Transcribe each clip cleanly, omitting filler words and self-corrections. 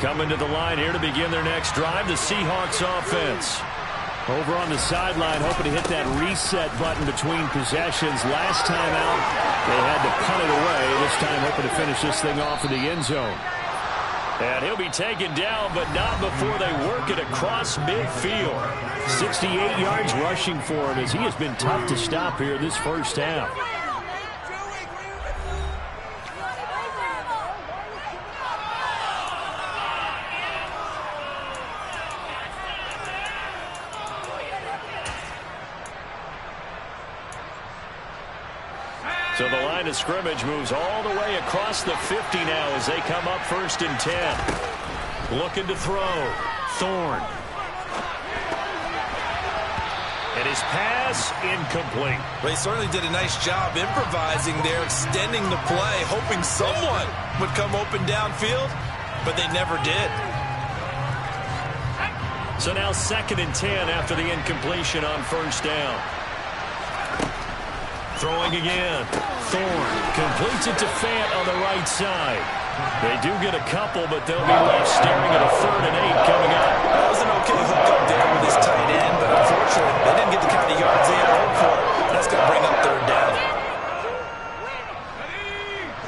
Coming to the line here to begin their next drive, the Seahawks offense. Over on the sideline, hoping to hit that reset button between possessions. Last time out, they had to punt it away. This time, hoping to finish this thing off in the end zone. And he'll be taken down, but not before they work it across midfield. 68 yards rushing for him as he has been tough to stop here this first half. So the line of scrimmage moves all the way across the 50 now as they come up 1st and 10. Looking to throw. Thorne. And his pass incomplete. Well, he certainly did a nice job improvising there, extending the play, hoping someone would come open downfield, but they never did. So now 2nd and 10 after the incompletion on 1st down. Throwing again. Thorne completes it to Fant on the right side. They do get a couple, but they'll be left staring at a 3rd and 8 coming up. That was an okay hook up there with his tight end, but unfortunately, they didn't get the kind of yards they had hoped for. That's going to bring up 3rd down.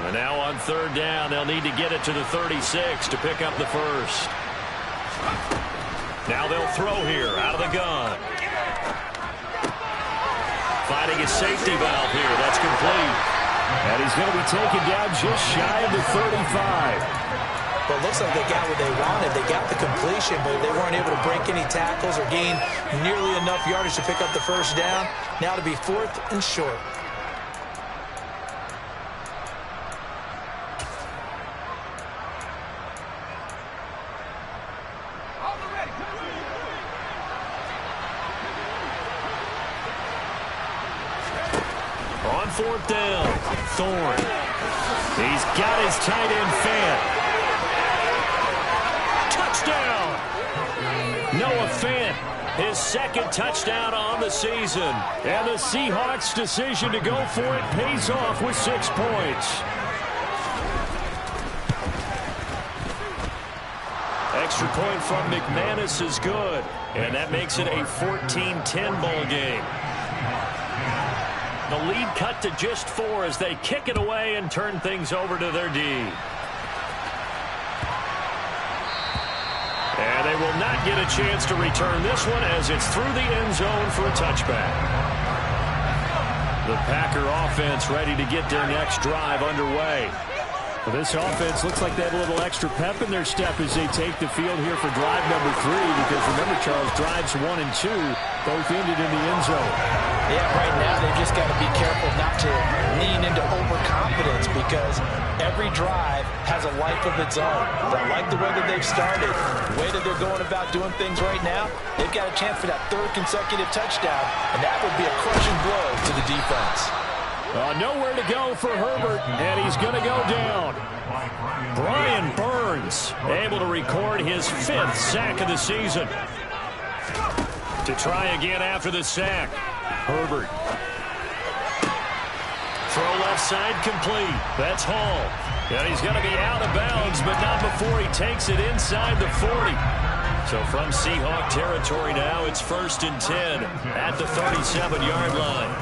And now on 3rd down, they'll need to get it to the 36 to pick up the first. Now they'll throw here out of the gun. Finding a safety valve here. That's complete. And he's going to be taken down just shy of the 35. Well, it looks like they got what they wanted. They got the completion, but they weren't able to break any tackles or gain nearly enough yardage to pick up the first down. Now to be 4th and short. On 4th down, Thorne. He's got his tight end Fant. Touchdown! Noah Fant, his 2nd touchdown on the season. And the Seahawks' decision to go for it pays off with 6 points. Extra point from McManus is good. And that makes it a 14-10 ball game. The lead cut to just 4 as they kick it away and turn things over to their D. And they will not get a chance to return this one as it's through the end zone for a touchback. The Packer offense ready to get their next drive underway. Well, this offense looks like they have a little extra pep in their step as they take the field here for drive number 3, because remember, Charles, drives 1 and 2 both ended in the end zone. Yeah, right now they've just got to be careful not to lean into overconfidence, because every drive has a life of its own. But I like the way that they've started, the way that they're going about doing things right now. They've got a chance for that 3rd consecutive touchdown, and that would be a crushing blow to the defense. Nowhere to go for Herbert, and he's going to go down. Brian Burns able to record his 5th sack of the season. To try again after the sack. Herbert. Throw left side complete. That's Hall. And he's going to be out of bounds, but not before he takes it inside the 40. So from Seahawk territory now, it's 1st and 10 at the 37-yard line.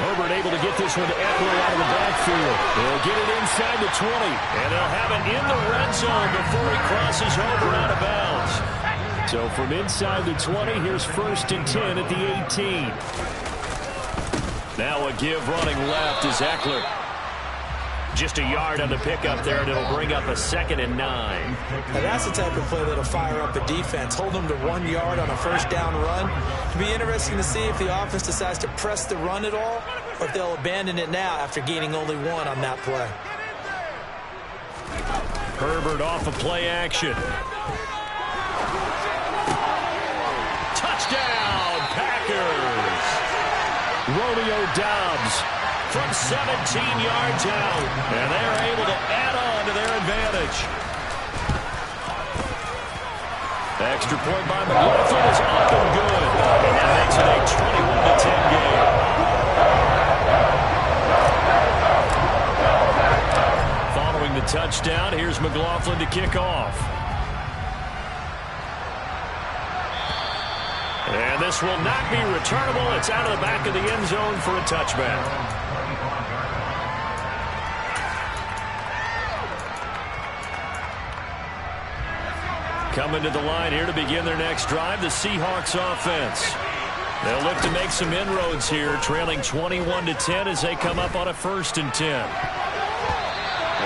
Herbert able to get this one to Eckler out of the backfield. They'll get it inside the 20, and they'll have it in the red zone before he crosses over out of bounds. So from inside the 20, here's 1st and 10 at the 18. Now a give running left is Eckler. Just a yard on the pickup there, and it'll bring up a 2nd and 9. Now that's the type of play that'll fire up a defense. Hold them to 1 yard on a 1st down run. It'll be interesting to see if the offense decides to press the run at all, or if they'll abandon it now after gaining only 1 on that play. Herbert off of play action. Touchdown, Packers! Romeo Doubs from 17 yards out, and they're able to add on to their advantage. Extra point by McLaughlin is up and good, and that makes it a 21-10 game. Following the touchdown. Here's McLaughlin to kick off. And this will not be returnable. It's out of the back of the end zone for a touchback. Coming to the line here to begin their next drive, the Seahawks offense. They'll look to make some inroads here, trailing 21-10 as they come up on a 1st and 10.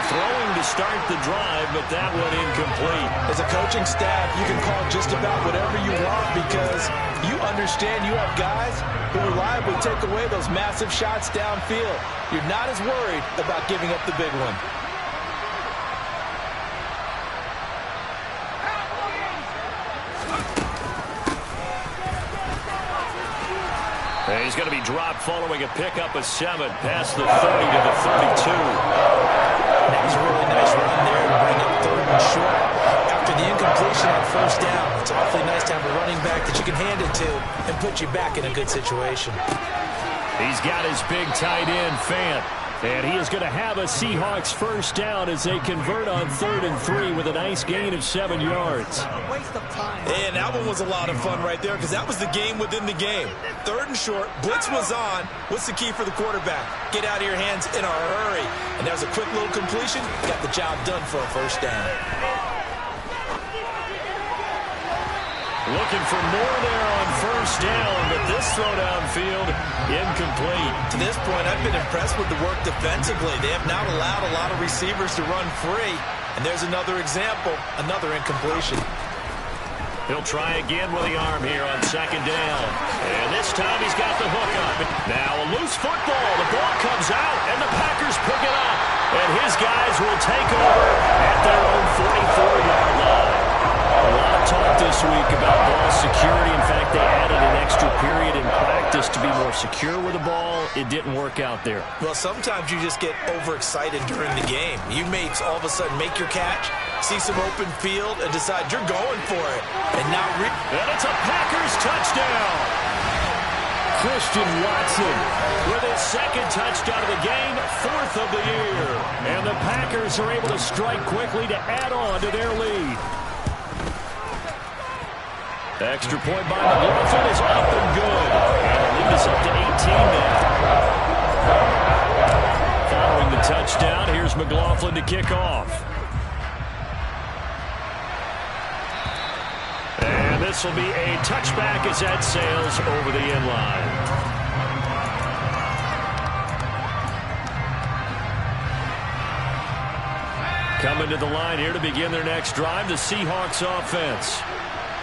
Throwing to start the drive, but that one incomplete. As a coaching staff, you can call just about whatever you want because you understand you have guys who reliably take away those massive shots downfield. You're not as worried about giving up the big one. He's going to be dropped following a pickup of 7 past the 30 to the 32. That was a really nice run there to bring up 3rd and short. After the incompletion on 1st down, it's awfully nice to have a running back that you can hand it to and put you back in a good situation. He's got his big tight end, Fant. And he is going to have a Seahawks 1st down as they convert on 3rd and 3 with a nice gain of 7 yards. Waste of time. And that one was a lot of fun right there because that was the game within the game. 3rd and short, blitz was on. What's the key for the quarterback? Get out of your hands in a hurry. And there's a quick little completion. Got the job done for a 1st down. Looking for more there on 1st down, but this throw downfield incomplete. To this point, I've been impressed with the work defensively. They have not allowed a lot of receivers to run free. And there's another example, another incompletion. He'll try again with the arm here on 2nd down. And this time he's got the hook up. Now a loose football. The ball comes out, and the Packers pick it up. And his guys will take over at their own 44-yard line. A lot of talk this week about ball security. In fact, they added an extra period in practice to be more secure with the ball. It didn't work out there. Well, sometimes you just get overexcited during the game. You may all of a sudden make your catch, see some open field, and decide you're going for it. And it's a Packers touchdown. Christian Watson with his 2nd touchdown of the game, 4th of the year. And the Packers are able to strike quickly to add on to their lead. Extra point by McLaughlin is up and good. And the lead is up to 18 now. Following the touchdown, here's McLaughlin to kick off. And this will be a touchback as that sails over the end line. Coming to the line here to begin their next drive, the Seahawks offense.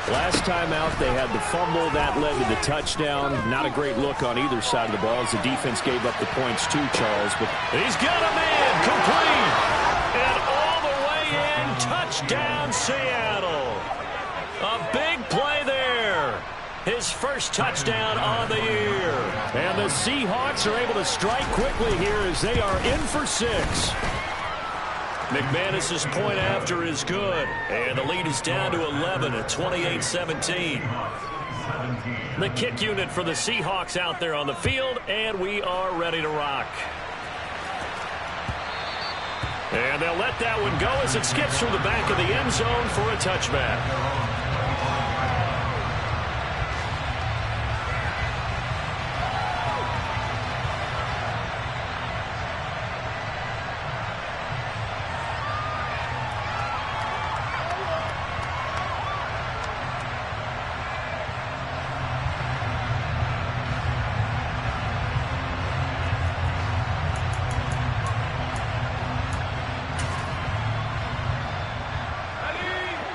Last time out, they had the fumble. That led to the touchdown. Not a great look on either side of the ball as the defense gave up the points too, Charles. But he's got a man complete. And all the way in, touchdown Seattle. A big play there. His 1st touchdown on the year. And the Seahawks are able to strike quickly here as they are in for 6. McManus's point after is good. And the lead is down to 11 at 28-17. The kick unit for the Seahawks out there on the field, and we are ready to rock. And they'll let that one go as it skips through the back of the end zone for a touchback.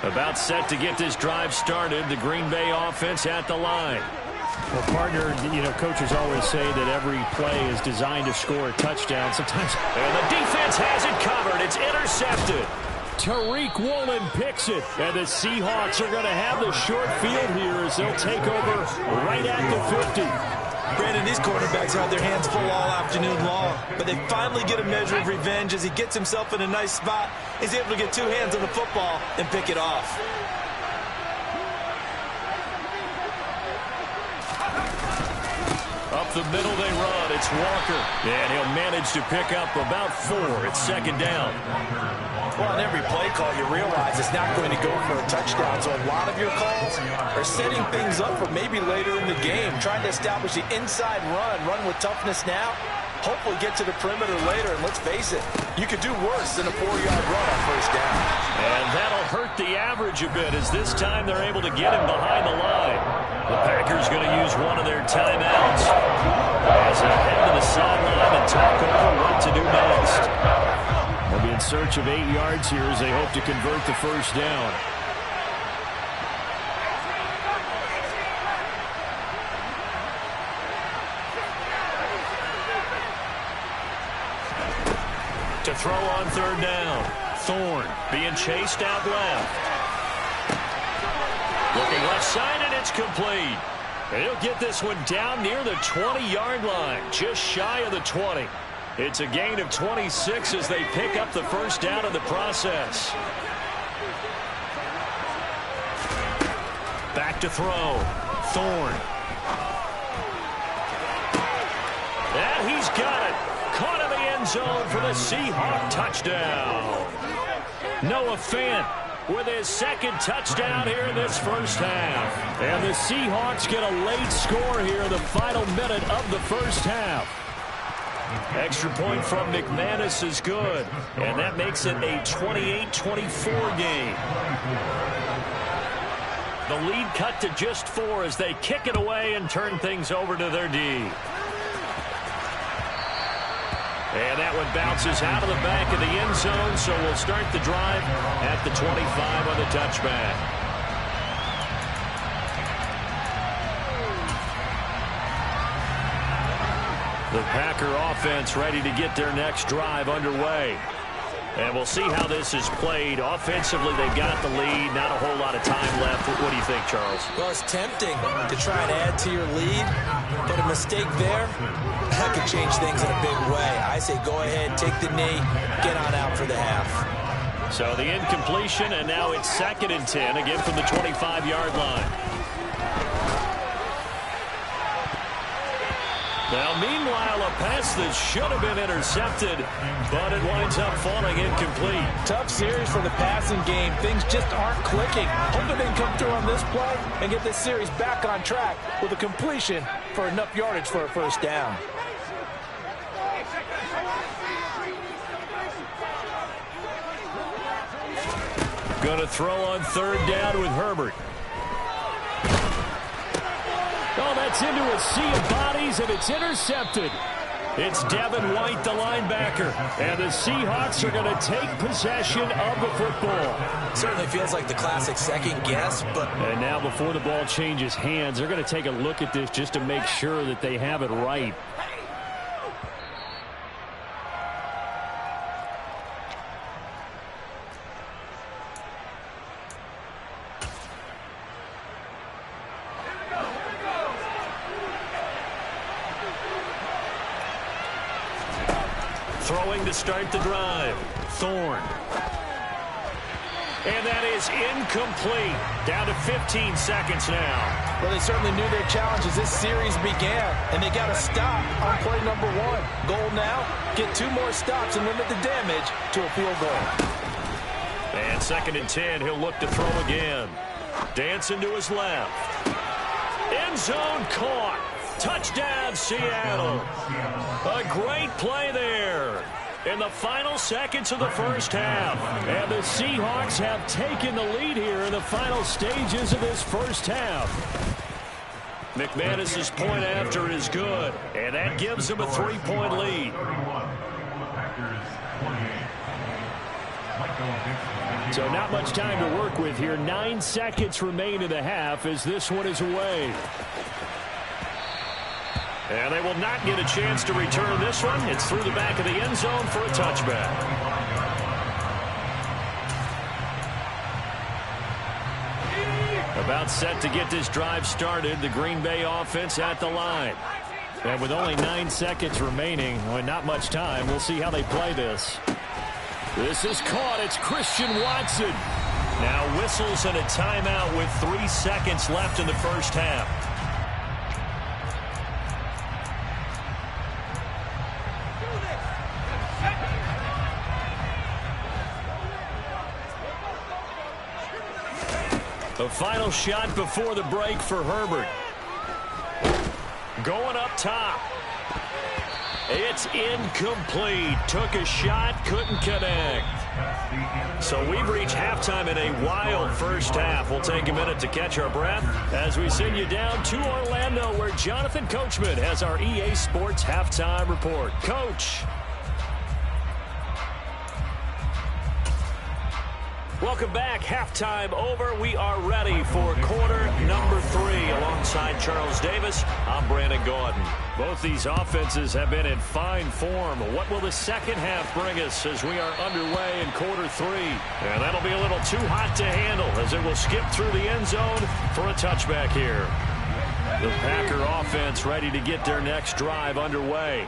About set to get this drive started. The Green Bay offense at the line. Well, partner, coaches always say that every play is designed to score a touchdown. Sometimes. And the defense has it covered. It's intercepted. Tariq Woolen picks it. And the Seahawks are going to have the short field here as they'll take over right at the 50. Brandon, these quarterbacks had their hands full all afternoon long, but they finally get a measure of revenge as he gets himself in a nice spot. He's able to get 2 hands on the football and pick it off. Up the middle they run. It's Walker. And he'll manage to pick up about 4. It's 2nd down. on every play call, you realize it's not going to go for a touchdown. So a lot of your calls are setting things up for maybe later in the game, trying to establish the inside run with toughness now, hopefully get to the perimeter later. And let's face it, you could do worse than a 4-yard run on first down. And that'll hurt the average a bit, as this time they're able to get him behind the line. The Packers going to use one of their timeouts as they head to the sideline and talk over what to do next. They'll be in search of 8 yards here as they hope to convert the first down. To throw on third down. Thorne being chased out left. Looking left side, and it's complete. And he'll get this one down near the 20-yard line, just shy of the 20. It's a gain of 26 as they pick up the first down in the process. Back to throw. Thorne. And he's got it. Caught in the end zone for the Seahawk touchdown. Noah Fant with his second touchdown here in this first half. And the Seahawks get a late score here in the final minute of the first half. Extra point from McManus is good, and that makes it a 28-24 game. The lead cut to just 4 as they kick it away and turn things over to their D. And that one bounces out of the back of the end zone, so we'll start the drive at the 25 on the touchback. The Packer offense ready to get their next drive underway. And we'll see how this is played. Offensively, they've got the lead. Not a whole lot of time left. What do you think, Charles? Well, it's tempting to try and add to your lead, but a mistake there, that could change things in a big way. I say go ahead, take the knee, get on out for the half. So the incompletion, and now it's 2nd and 10, again from the 25-yard line. Now, meanwhile, a pass that should have been intercepted, but it winds up falling incomplete. Tough series for the passing game. Things just aren't clicking. Hoping they can come through on this play and get this series back on track with a completion for enough yardage for a first down. Going to throw on third down with Herbert. Oh, that's into a sea of bodies, and it's intercepted. It's Devin White, the linebacker, and the Seahawks are going to take possession of the football. Certainly feels like the classic second guess, but... And now before the ball changes hands, they're going to take a look at this just to make sure that they have it right. Throwing to start the drive. Thorne. And that is incomplete. Down to 15 seconds now. Well, they certainly knew their challenge as this series began, and they got to stop on play number 1. Goal now, get 2 more stops and limit the damage to a field goal. And 2nd and 10, he'll look to throw again. Dancing to his left. End zone caught. Touchdown, Seattle. A great play there in the final seconds of the first half. And the Seahawks have taken the lead here in the final stages of this first half. McManus's point after is good, and that gives them a 3-point lead. So not much time to work with here. 9 seconds remain in the half as this one is away. And they will not get a chance to return this one. It's through the back of the end zone for a touchback. About set to get this drive started. The Green Bay offense at the line. And with only 9 seconds remaining, well, not much time, we'll see how they play this. This is caught. It's Christian Watson. Now whistles and a timeout with 3 seconds left in the first half. A final shot before the break for Herbert. Going up top. It's incomplete. Took a shot, couldn't connect. So we've reached halftime in a wild first half. We'll take a minute to catch our breath as we send you down to Orlando, where Jonathan Coachman has our EA Sports halftime report. Coach. Welcome back. Halftime over. We are ready for quarter number 3. Alongside Charles Davis, I'm Brandon Gaudin. Both these offenses have been in fine form. What will the second half bring us as we are underway in quarter 3? And that'll be a little too hot to handle as it will skip through the end zone for a touchback here. The Packer offense ready to get their next drive underway.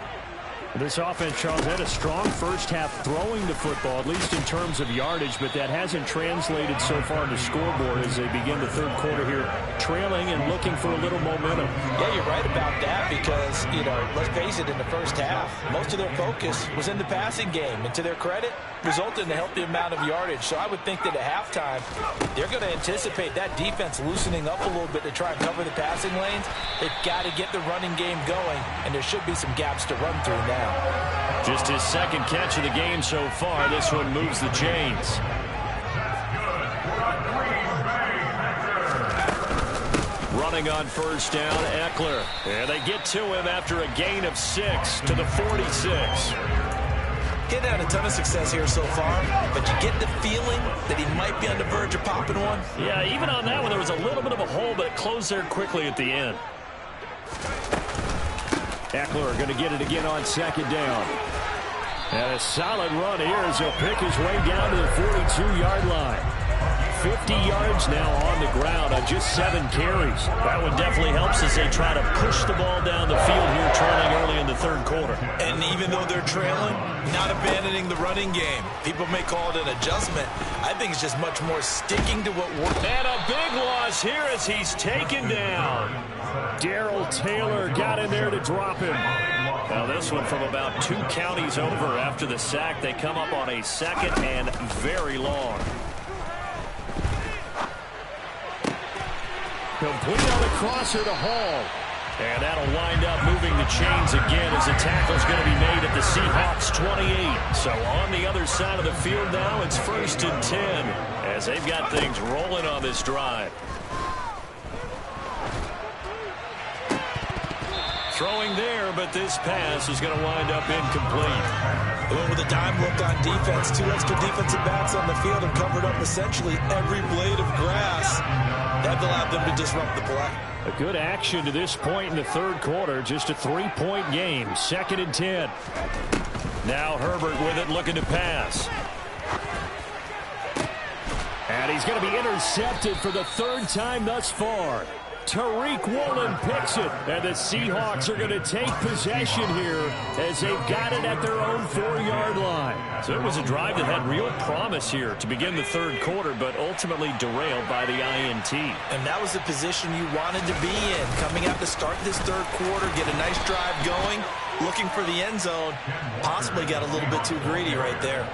This offense, Charles, had a strong first half throwing the football, at least in terms of yardage, but that hasn't translated so far on the scoreboard as they begin the third quarter here, trailing and looking for a little momentum. Yeah, you're right about that because, let's face it, in the first half, most of their focus was in the passing game. And to their credit, resulted in a healthy amount of yardage. So I would think that at halftime, they're going to anticipate that defense loosening up a little bit to try and cover the passing lanes. They've got to get the running game going, and there should be some gaps to run through now. Just his second catch of the game so far. This one moves the chains. Running on first down, Eckler. And they get to him after a gain of 6 to the 46. Getting had a ton of success here so far, but you get the feeling that he might be on the verge of popping one. Yeah, even on that one, there was a little bit of a hole, but it closed there quickly at the end. Eckler going to get it again on second down. And a solid run here as he'll pick his way down to the 42-yard line. 50 yards now on the ground on just 7 carries. That one definitely helps as they try to push the ball down the field here, trailing early in the third quarter. And even though they're trailing, not abandoning the running game. People may call it an adjustment. I think it's just much more sticking to what worked. And a big loss here as he's taken down. Darrell Taylor got in there to drop him. Now this one from about 2 counties over after the sack. They come up on a second and very long. Complete on the crosser to Hall. And that'll wind up moving the chains again as the tackle's going to be made at the Seahawks 28. So on the other side of the field now, it's 1st and 10 as they've got things rolling on this drive. Throwing there, but this pass is going to wind up incomplete. They went with a dime look on defense. 2 extra defensive backs on the field and covered up essentially every blade of grass. That allowed them to disrupt the play. A good action to this point in the third quarter. Just a 3-point game. 2nd and 10. Now Herbert with it, looking to pass. And he's going to be intercepted for the 3rd time thus far. Tariq Woolen picks it, and the Seahawks are going to take possession here as they've got it at their own 4-yard line. So it was a drive that had real promise here to begin the third quarter, but ultimately derailed by the INT. And that was the position you wanted to be in. Coming out to start this third quarter, get a nice drive going, looking for the end zone. Possibly got a little bit too greedy right there.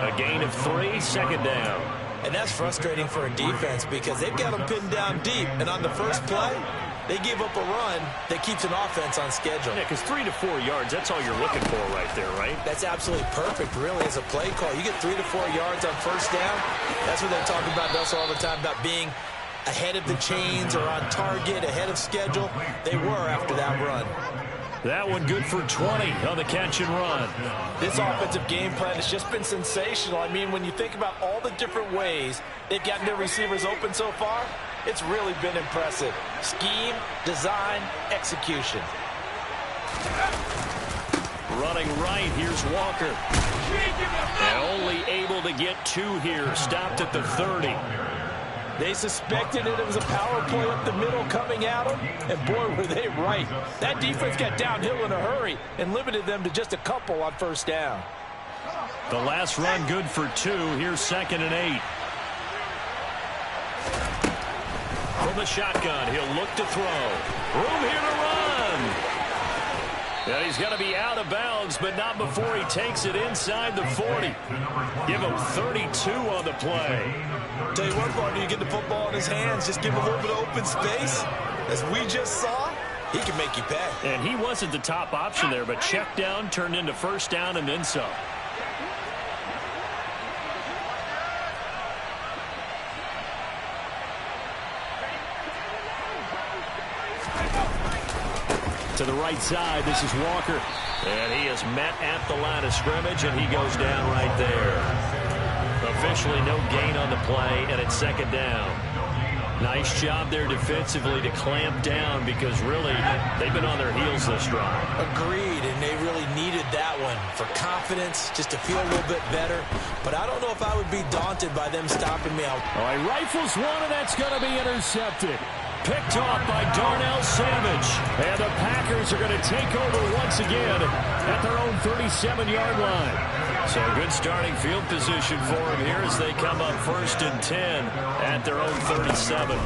A gain of 3, 2nd down. And that's frustrating for a defense because they've got them pinned down deep. And on the first play, they give up a run that keeps an offense on schedule. Yeah, because 3 to 4 yards, that's all you're looking for right there, right? That's absolutely perfect, really, as a play call. You get 3 to 4 yards on first down. That's what they're talking about us all the time, about being ahead of the chains or on target, ahead of schedule. They were after that run. That one good for 20 on the catch and run. This offensive game plan has just been sensational. I mean, when you think about all the different ways they've gotten their receivers open so far, it's really been impressive. Scheme, design, execution. Running right, here's Walker. And only able to get 2 here, stopped at the 30. They suspected it was a power play up the middle coming at them, and boy, were they right. That defense got downhill in a hurry and limited them to just a couple on first down. The last run good for 2. Here's 2nd and 8. From the shotgun, he'll look to throw. Room here to run. And he's going to be out of bounds, but not before he takes it inside the 40. Give him 32 on the play. Tell you what, partner, you get the football in his hands, just give him a little bit of open space. As we just saw, he can make you pay. And he wasn't the top option there, but check down turned into first down and then some. To the right side, this is Walker. And he is met at the line of scrimmage, and he goes down right there. Officially no gain on the play, and it's second down. Nice job there defensively to clamp down because really they've been on their heels this drive. Agreed, and they really needed that one for confidence, just to feel a little bit better. But I don't know if I would be daunted by them stopping me out. All right, rifles one, and that's going to be intercepted. Picked off by Darnell Savage. And the Packers are going to take over once again at their own 37-yard line. So a good starting field position for them here as they come up 1st and 10 at their own 37.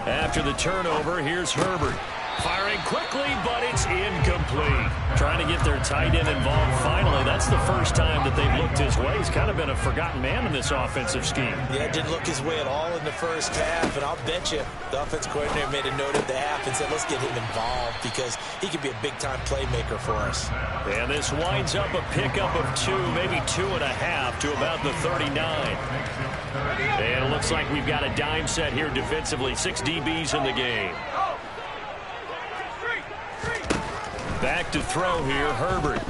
After the turnover, here's Herbert. Firing quickly, but it's incomplete. Trying to get their tight end involved finally. That's the first time that they've looked his way. He's kind of been a forgotten man in this offensive scheme. Yeah, didn't look his way at all in the first half, and I'll bet you the offense coordinator made a note at the half and said, let's get him involved because he could be a big-time playmaker for us. And this winds up a pickup of 2, maybe 2.5 to about the 39. And it looks like we've got a dime set here defensively. 6 DBs in the game. Back to throw here, Herbert.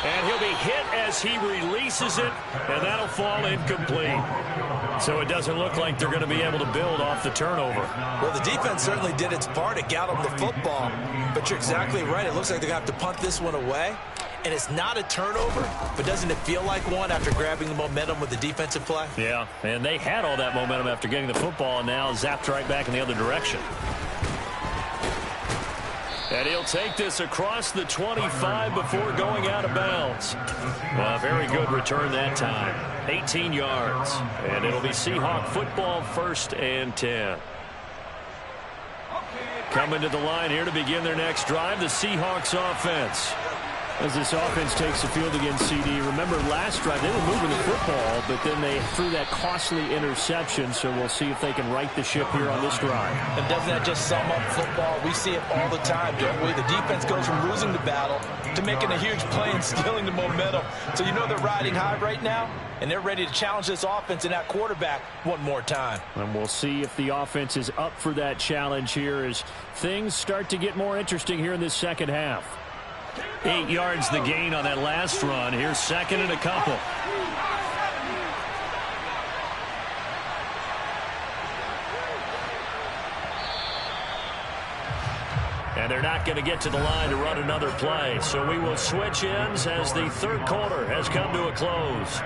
And he'll be hit as he releases it, and that'll fall incomplete. So it doesn't look like they're going to be able to build off the turnover. Well, the defense certainly did its part. It got them the football. But you're exactly right. It looks like they're going to have to punt this one away. And it's not a turnover, but doesn't it feel like one after grabbing the momentum with the defensive play? Yeah, and they had all that momentum after getting the football, and now zapped right back in the other direction. And he'll take this across the 25 before going out of bounds. Very good return that time. 18 yards. And it'll be Seahawk football 1st and 10. Coming to the line here to begin their next drive, the Seahawks offense. As this offense takes the field against CD, remember last drive they were moving the football, but then they threw that costly interception, so we'll see if they can right the ship here on this drive. And doesn't that just sum up football? We see it all the time, don't we? The defense goes from losing the battle to making a huge play and stealing the momentum. So you know they're riding high right now, and they're ready to challenge this offense and that quarterback one more time. And we'll see if the offense is up for that challenge here as things start to get more interesting here in this second half. 8 yards the gain on that last run. Here's 2nd and a couple. And they're not going to get to the line to run another play. So we will switch ends as the third quarter has come to a close.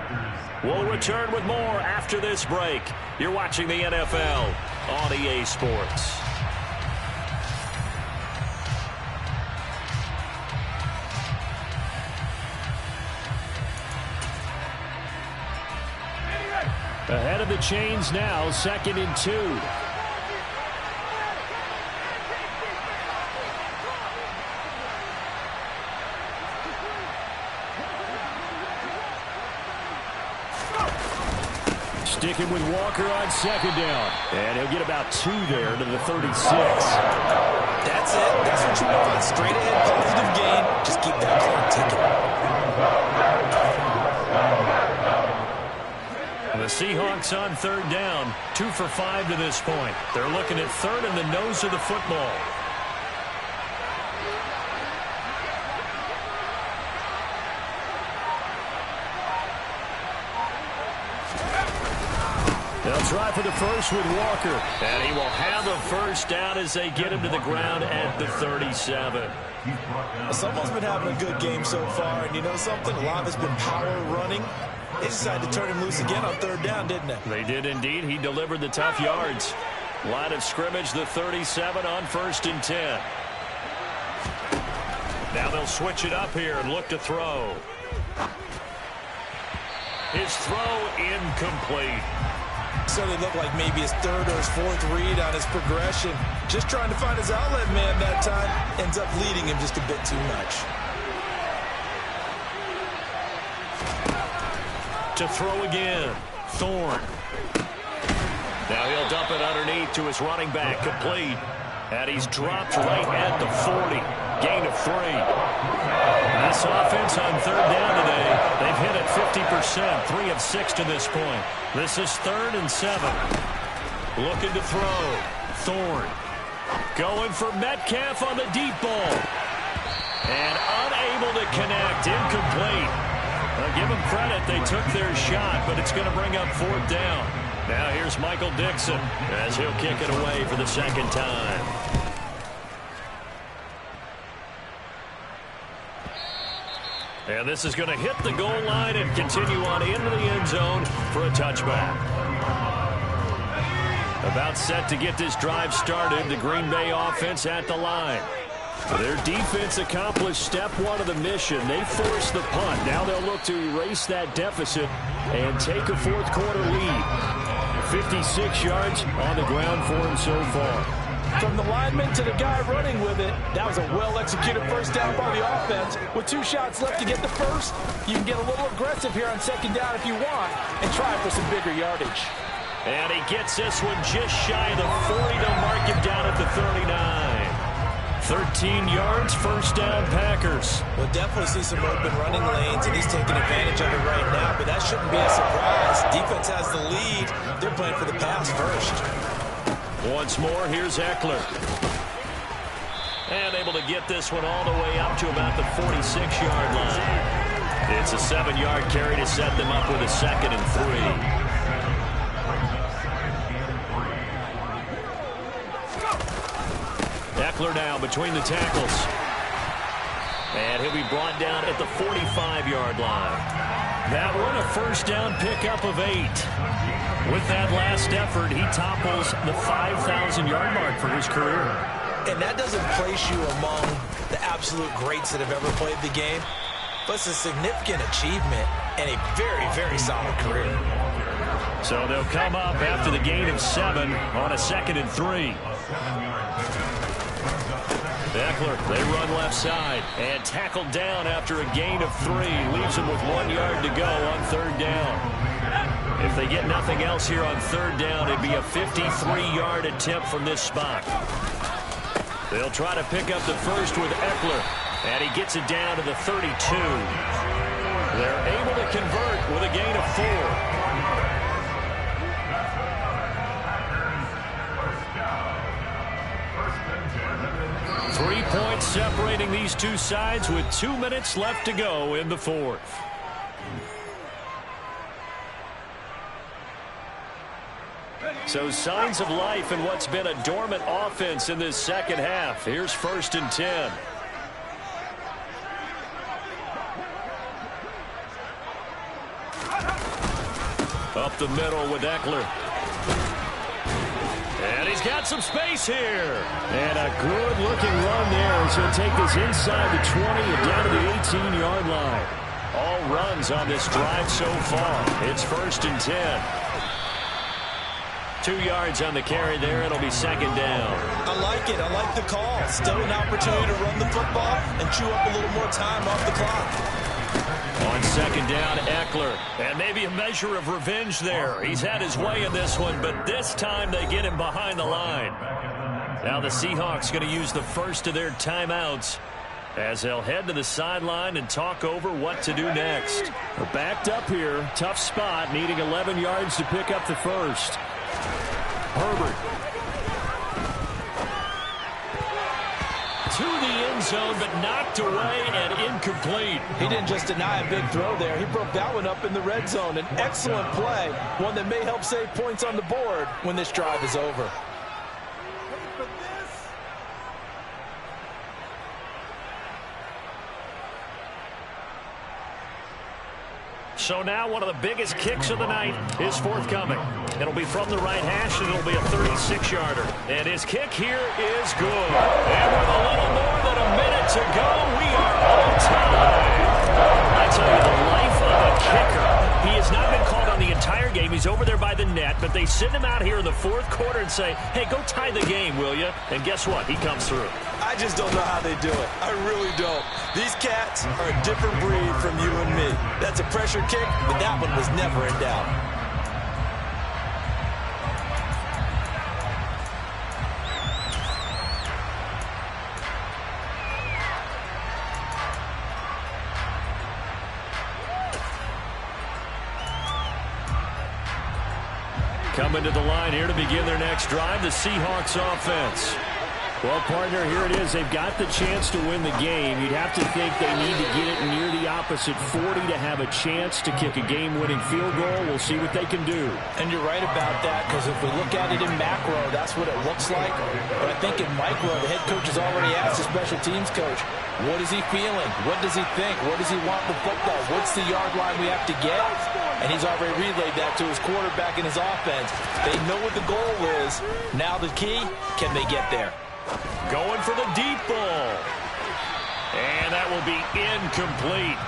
We'll return with more after this break. You're watching the NFL on EA Sports. Ahead of the chains now, 2nd and 2. Sticking with Walker on 2nd down. And he'll get about 2 there to the 36. That's it. That's what you want. Straight ahead, positive gain. Just keep that clock ticking. The Seahawks on 3rd down, 2 for 5 to this point. They're looking at 3rd and the nose of the football. They'll try for the first with Walker. And he will have a first down as they get him to the ground at the 37. Someone's been having a good game so far, and you know something? A lot of it's been power running. They decided to turn him loose again on 3rd down, didn't they? They did indeed. He delivered the tough yards. Line of scrimmage, the 37 on 1st and 10. Now they'll switch it up here and look to throw. His throw incomplete. Certainly looked like maybe his third or his fourth read on his progression. Just trying to find his outlet man that time. Ends up leading him just a bit too much. To throw again, Thorne. Now he'll dump it underneath to his running back, complete. And he's dropped right at the 40. Gain of 3. This offense on third down today, they've hit it 50%, 3 of 6 to this point. This is 3rd and 7. Looking to throw. Thorne going for Metcalf on the deep ball. And unable to connect, incomplete. Well, give them credit, they took their shot, but it's going to bring up 4th down. Now here's Michael Dixon as he'll kick it away for the second time. And this is going to hit the goal line and continue on into the end zone for a touchback. About set to get this drive started, the Green Bay offense at the line. Their defense accomplished step 1 of the mission. They forced the punt. Now they'll look to erase that deficit and take a fourth quarter lead. 56 yards on the ground for him so far. From the lineman to the guy running with it, that was a well-executed first down by the offense. With 2 shots left to get the first, you can get a little aggressive here on second down if you want and try for some bigger yardage. And he gets this one just shy of the 40 to mark him down at the 39. 13 yards, first down, Packers. We'll definitely see some open running lanes, and he's taking advantage of it right now, but that shouldn't be a surprise. Defense has the lead. They're playing for the pass first. Once more, here's Eckler. And able to get this one all the way up to about the 46-yard line. It's a 7-yard carry to set them up with a 2nd and 3. Eckler now between the tackles. And he'll be brought down at the 45-yard line. That one a first down pickup of 8. With that last effort, he topples the 5,000-yard mark for his career. And that doesn't place you among the absolute greats that have ever played the game, but it's a significant achievement and a very, very solid career. So they'll come up after the gain of 7 on a 2nd and 3. Eckler, they run left side and tackled down after a gain of 3. Leaves him with 1 yard to go on third down. If they get nothing else here on third down, it'd be a 53-yard attempt from this spot. They'll try to pick up the first with Eckler, and he gets it down to the 32. They're able to convert with a gain of 4. 3 points separating these two sides with 2 minutes left to go in the fourth. So signs of life in what's been a dormant offense in this second half. Here's 1st and 10. Up the middle with Eckler. And he's got some space here. And a good-looking run there as he'll take this inside the 20 and down to the 18-yard line. All runs on this drive so far. It's 1st and 10. 2 yards on the carry there. It'll be 2nd down. I like it. I like the call. Still an opportunity to run the football and chew up a little more time off the clock. On 2nd down, Eckler. And maybe a measure of revenge there. He's had his way in this one, but this time they get him behind the line. Now the Seahawks going to use the first of their timeouts as they'll head to the sideline and talk over what to do next. They're backed up here. Tough spot, needing 11 yards to pick up the first. Herbert. To the end zone, but knocked away and incomplete. He didn't just deny a big throw there. He broke that one up in the red zone. An excellent play, one that may help save points on the board when this drive is over. So now one of the biggest kicks of the night is forthcoming. It'll be from the right hash, and it'll be a 36-yarder. And his kick here is good. And with a little more than a minute to go, we are on time. I tell you, the life of a kicker. He has not been called on the entire game. He's He's over there by the net, but they send him out here in the fourth quarter and say, hey, go tie the game, will you? And guess what? He comes through. I just don't know how they do it. I really don't. These cats are a different breed from you and me. That's a pressure kick, but that one was never in doubt. Coming to the line here to begin their next drive, the Seahawks offense. Well, partner, here it is. They've got the chance to win the game. You'd have to think they need to get it near the opposite 40 to have a chance to kick a game-winning field goal. We'll see what they can do. And you're right about that, because if we look at it in macro, that's what it looks like. But I think in micro, the head coach has already asked the special teams coach, what is he feeling? What does he think? What does he want the football? What's the yard line we have to get? And he's already relayed that to his quarterback and his offense. They know what the goal is. Now the key, can they get there? Going for the deep ball. And that will be incomplete.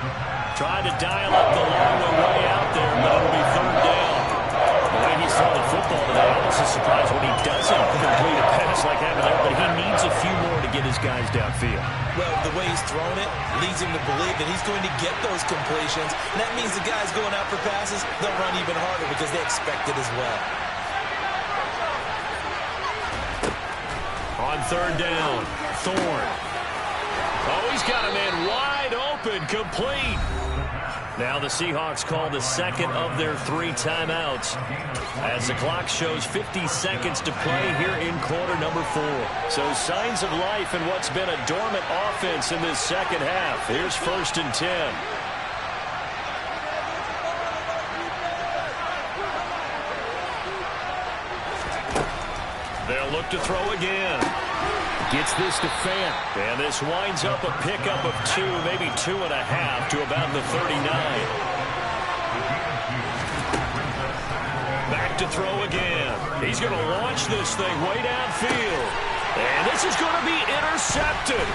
Trying to dial up the long way out there, but it'll be third down. The way he's throwing the football today, I'm also surprised when he doesn't complete a pass like that there, but he needs a few more to get his guys downfield. Well, the way he's thrown it leads him to believe that he's going to get those completions. And that means the guys going out for passes, they'll run even harder because they expect it as well. On third down, Thorne. Oh, he's got a man wide open, complete. Now the Seahawks call the second of their 3 timeouts as the clock shows 50 seconds to play here in quarter number 4. So signs of life in what's been a dormant offense in this second half. Here's 1st and 10. They'll look to throw again. Gets this to Fant. And this winds up a pickup of 2, maybe 2.5 to about the 39. Back to throw again. He's going to launch this thing way downfield. And this is going to be intercepted.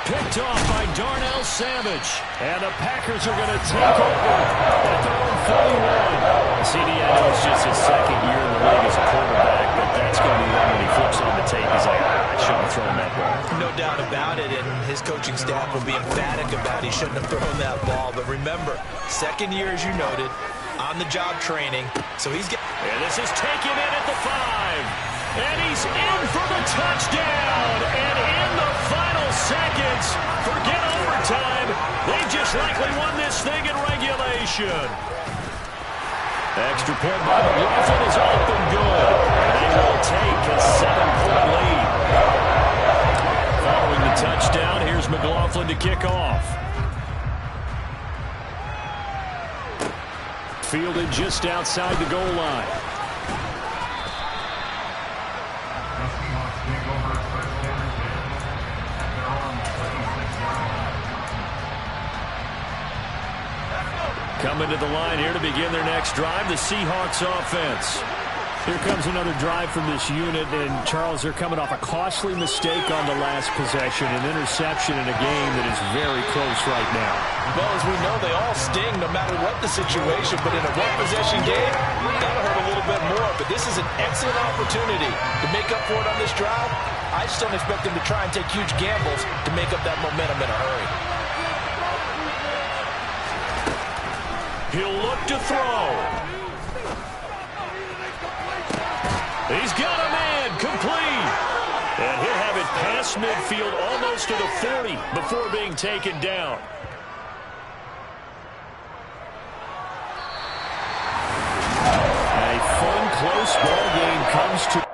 Picked off by Darnell Savage. And the Packers are going to take over at their own 41. CD, I know it's just his second year in the league as a quarterback, but that's going to be one when he flips on the tape. He's like, I shouldn't have thrown that ball. No doubt about it, and his coaching staff will be emphatic about he shouldn't have thrown that ball. But remember, second year, as you noted, on-the-job training. So he's getting... And this is taken in at the 5. And he's in for the touchdown. And in the final seconds, forget overtime. They just likely won this thing in regulation. Extra point by McLaughlin is up and good. And they will take a 7-point lead. Following the touchdown, here's McLaughlin to kick off. Fielded just outside the goal line. Coming to the line here to begin their next drive, the Seahawks offense. Here comes another drive from this unit, and Charles, they're coming off a costly mistake on the last possession, an interception in a game that is very close right now. Well, as we know, they all sting no matter what the situation, but in a one-possession game, that'll hurt a little bit more. But this is an excellent opportunity to make up for it on this drive. I just don't expect them to try and take huge gambles to make up that momentum in a hurry. He'll look to throw. He's got a man, complete. And he'll have it past midfield, almost to the 40 before being taken down. A fun, close ball game comes to...